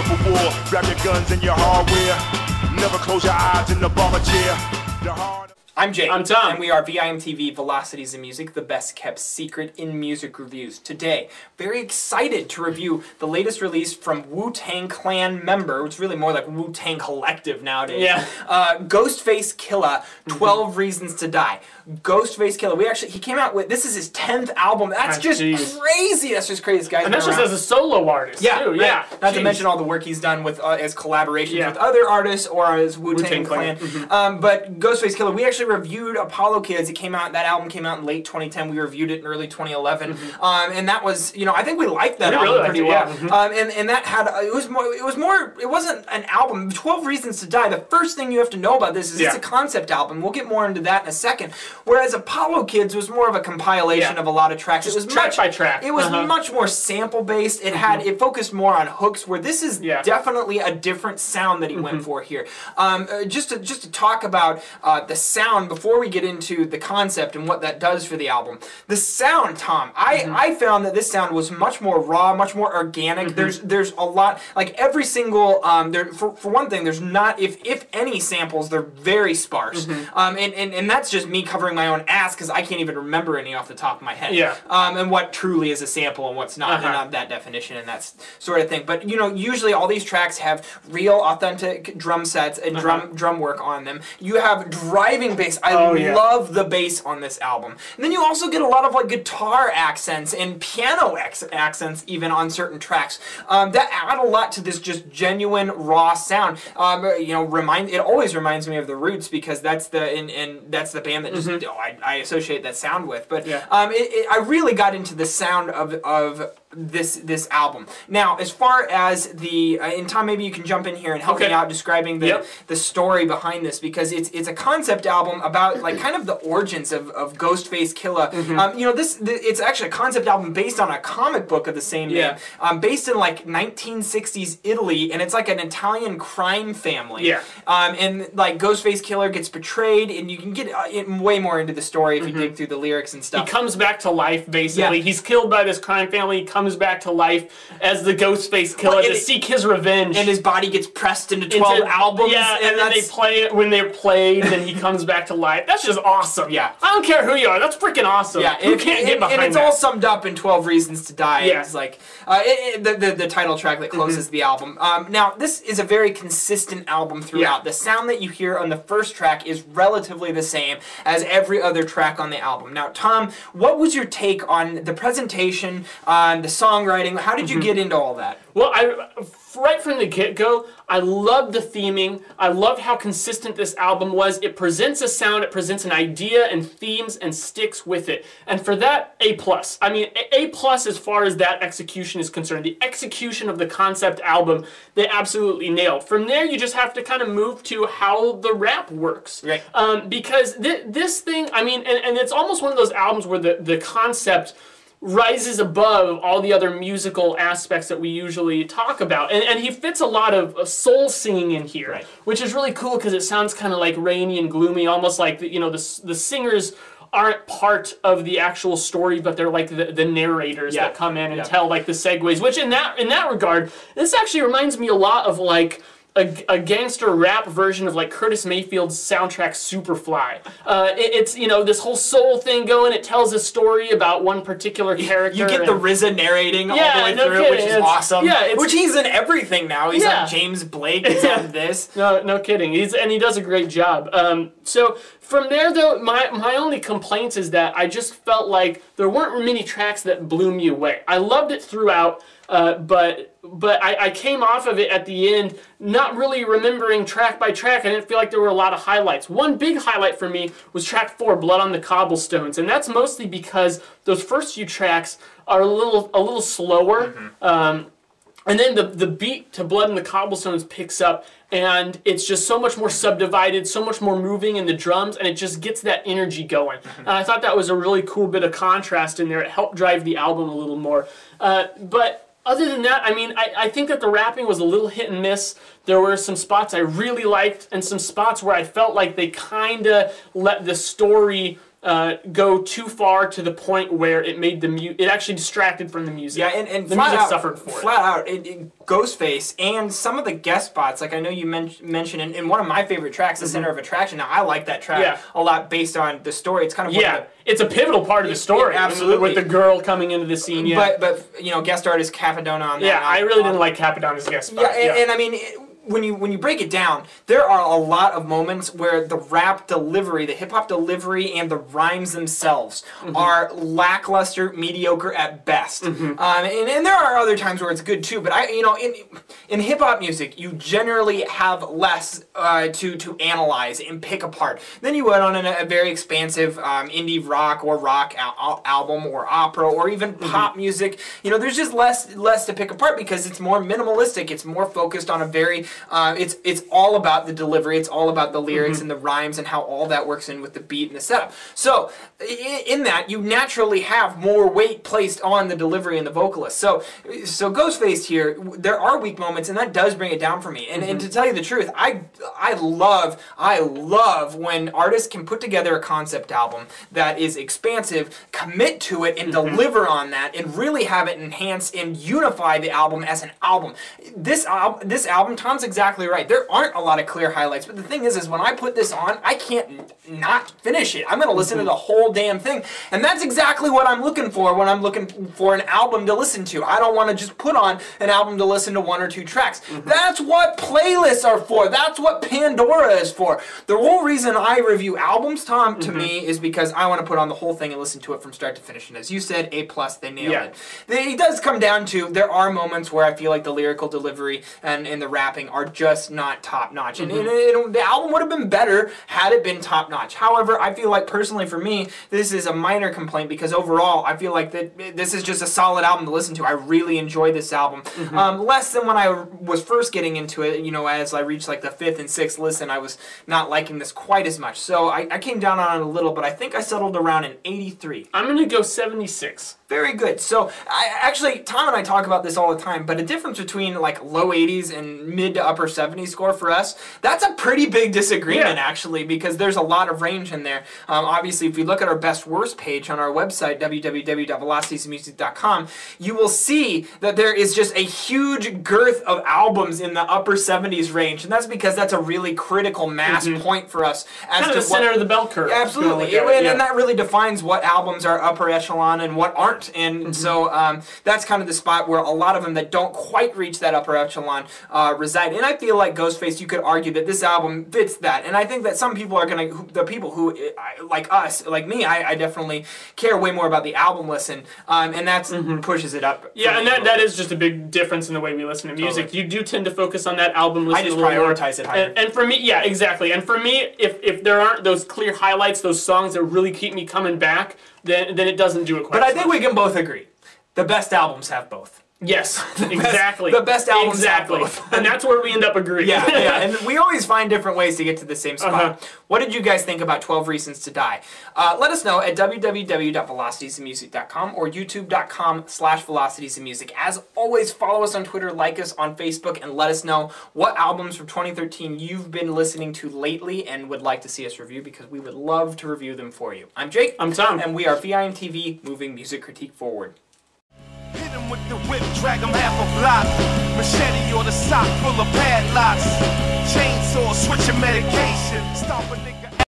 civil war. Grab your guns and your hardware. Never close your eyes in the bomber chair. The hard I'm Jake. I'm Tom. And we are VIMTV Velocities in Music, the best kept secret in music reviews. Today, very excited to review the latest release from Wu-Tang Clan member, which is really more like Wu-Tang Collective nowadays. Yeah. Ghostface Killah, 12 Reasons to Die. Ghostface Killah, he came out with, this is his 10th album. That's just crazy. That's just crazy. This guy's and that's just as a solo artist, too. Yeah. Not to mention all the work he's done with as collaborations with other artists or as Wu-Tang Clan. But Ghostface Killah, we actually reviewed Apollo Kids. That album came out in late 2010. We reviewed it in early 2011. And that was, I think we liked that album pretty well. And that had, it wasn't an album. 12 Reasons to Die. The first thing you have to know about this is it's a concept album. We'll get more into that in a second. Whereas Apollo Kids was more of a compilation of a lot of tracks. Just it was track by track. It was much more sample based. It focused more on hooks, where this is definitely a different sound that he went for here. Just to talk about the sound before we get into the concept and what that does for the album. The sound, Tom, I found that this sound was much more raw, much more organic. There's a lot, like every single for one thing, there's not, if any samples, they're very sparse. And that's just me covering my own ass because I can't even remember any off the top of my head. And what truly is a sample and what's not, and that definition and that sort of thing. But usually all these tracks have real authentic drum sets and drum work on them. You have driving bass. I love the bass on this album. And then you also get a lot of like guitar accents and piano accents even on certain tracks that add a lot to this just genuine raw sound. It always reminds me of the Roots because that's the band that just I associate that sound with. But I really got into the sound of this album. Now, as far as and Tom, maybe you can jump in here and help me out describing the story behind this, because it's a concept album about like kind of the origins of Ghostface Killah. It's actually a concept album based on a comic book of the same name, based in like 1960s Italy, and it's like an Italian crime family. And like Ghostface Killah gets betrayed, and you can get way more into the story if you dig through the lyrics and stuff. He comes back to life, basically. He's killed by this crime family. He comes back to life as the Ghostface Killah to seek his revenge. And his body gets pressed into 12 albums. And then when they're played, then he comes back to life. That's just awesome. I don't care who you are. That's freaking awesome. Who can't get behind that? And it's all summed up in 12 Reasons to Die. It's like the title track that closes the album. Now, this is a very consistent album throughout. The sound that you hear on the first track is relatively the same as every other track on the album. Now, Tom, what was your take on the presentation, on the songwriting? How did you get into all that? Well, right from the get-go, I loved the theming. I loved how consistent this album was. It presents a sound, it presents an idea and themes and sticks with it. And for that, A+. I mean, A+ as far as that execution is concerned. The execution of the concept album, they absolutely nailed. From there, you just have to kind of move to how the rap works. Because this thing, I mean, and it's almost one of those albums where the concept rises above all the other musical aspects that we usually talk about. And he fits a lot of soul singing in here, which is really cool because it sounds kind of like rainy and gloomy, almost like, the singers aren't part of the actual story, but they're like the narrators that come in and tell like the segues, which in that regard, this actually reminds me a lot of like a gangster rap version of like Curtis Mayfield's soundtrack Superfly. It's this whole soul thing going. It tells a story about one particular character. You get the RZA narrating all the way through, which is awesome. Which he's in everything now. He's on James Blake. He's on this. No kidding. He does a great job. So from there, though, my only complaint is that I just felt like there weren't many tracks that blew me away. I loved it throughout, but I came off of it at the end not really remembering track by track. I didn't feel like there were a lot of highlights. One big highlight for me was track 4, Blood on the Cobblestones, and that's mostly because those first few tracks are a little slower. And then the beat to Blood on the Cobblestones picks up, and it's just so much more subdivided, so much more moving in the drums, and it just gets that energy going. And I thought that was a really cool bit of contrast in there. It helped drive the album a little more. But other than that, I mean, I think that the rapping was a little hit and miss. There were some spots I really liked, and some spots where I felt like they kind of let the story go too far to the point where it made it actually distracted from the music. Yeah, and the music suffered for it. Flat out, Ghostface and some of the guest spots, like I know you mentioned in one of my favorite tracks, The Center of Attraction. Now, I like that track a lot based on the story. It's kind of it's a pivotal part of the story. Absolutely. With the girl coming into the scene. Yeah. But you know, guest artist Capadonna on that. Yeah, I really didn't like Capadonna's guest spot. And I mean, when you break it down, there are a lot of moments where the rap delivery, the hip hop delivery, and the rhymes themselves are lackluster, mediocre at best. And there are other times where it's good too. But in hip hop music, you generally have less to analyze and pick apart. Then you went on a very expansive indie rock or rock album or opera or even pop music. You know, there's just less to pick apart because it's more minimalistic. It's more focused on a very it's all about the delivery. It's all about the lyrics and the rhymes and how all that works in with the beat and the setup. So in that, you naturally have more weight placed on the delivery and the vocalist. So Ghostface here, there are weak moments, and that does bring it down for me. And to tell you the truth, I love when artists can put together a concept album that is expansive, commit to it, and deliver on that, and really have it enhance and unify the album as an album. This album, Tom's exactly right. There aren't a lot of clear highlights, but the thing is when I put this on, I can't not finish it. I'm going to listen to the whole damn thing, and that's exactly what I'm looking for when I'm looking for an album to listen to. I don't want to just put on an album to listen to 1 or 2 tracks. That's what playlists are for. That's what Pandora is for. The whole reason I review albums, Tom, to me, is because I want to put on the whole thing and listen to it from start to finish. And as you said, A+, they nailed it. It does come down to, there are moments where I feel like the lyrical delivery and the rapping are just not top-notch. And the album would have been better had it been top-notch. However, I feel like, personally for me, this is a minor complaint because overall, I feel like this is just a solid album to listen to. I really enjoy this album. Less than when I was first getting into it, you know, as I reached like the 5th and 6th listen, I was not liking this quite as much. So I came down on it a little, but I think I settled around an 83. I'm going to go 76. Very good. So, actually, Tom and I talk about this all the time, but a difference between like low 80s and mid to upper 70s score for us, that's a pretty big disagreement, actually, because there's a lot of range in there. Obviously, if we look at our best worst page on our website, www.velocitiesmusic.com, you will see that there is just a huge girth of albums in the upper 70s range, and that's because that's a really critical mass point for us. As kind of the center of the bell curve. Absolutely. And that really defines what albums are upper echelon and what aren't. And so that's kind of the spot where a lot of them that don't quite reach that upper echelon reside. And I feel like Ghostface, you could argue that this album fits that. And I think that some people are going to, the people who, like us, like me, I definitely care way more about the album listen. And that pushes it up. Yeah, and that is just a big difference in the way we listen to music. Totally. You do tend to focus on that album listen. I just prioritize it higher. And for me, yeah, exactly. And for me, if there aren't those clear highlights, those songs that really keep me coming back, then it doesn't do it quite. But I think we can both agree. The best albums have both. Yes, exactly. The best albums have both. And that's where we end up agreeing. Yeah, and we always find different ways to get to the same spot. What did you guys think about 12 Reasons to Die? Let us know at www.velocitiesmusic.com or youtube.com/velocitiesmusic. As always, follow us on Twitter, like us on Facebook, and let us know what albums from 2013 you've been listening to lately and would like to see us review, because we would love to review them for you. I'm Jake. I'm Tom. And we are VIMTV, moving music critique forward. Hit him with the whip, drag him half a block. Machete or the sock full of padlocks. Chainsaw, switching medication. Stop a nigga.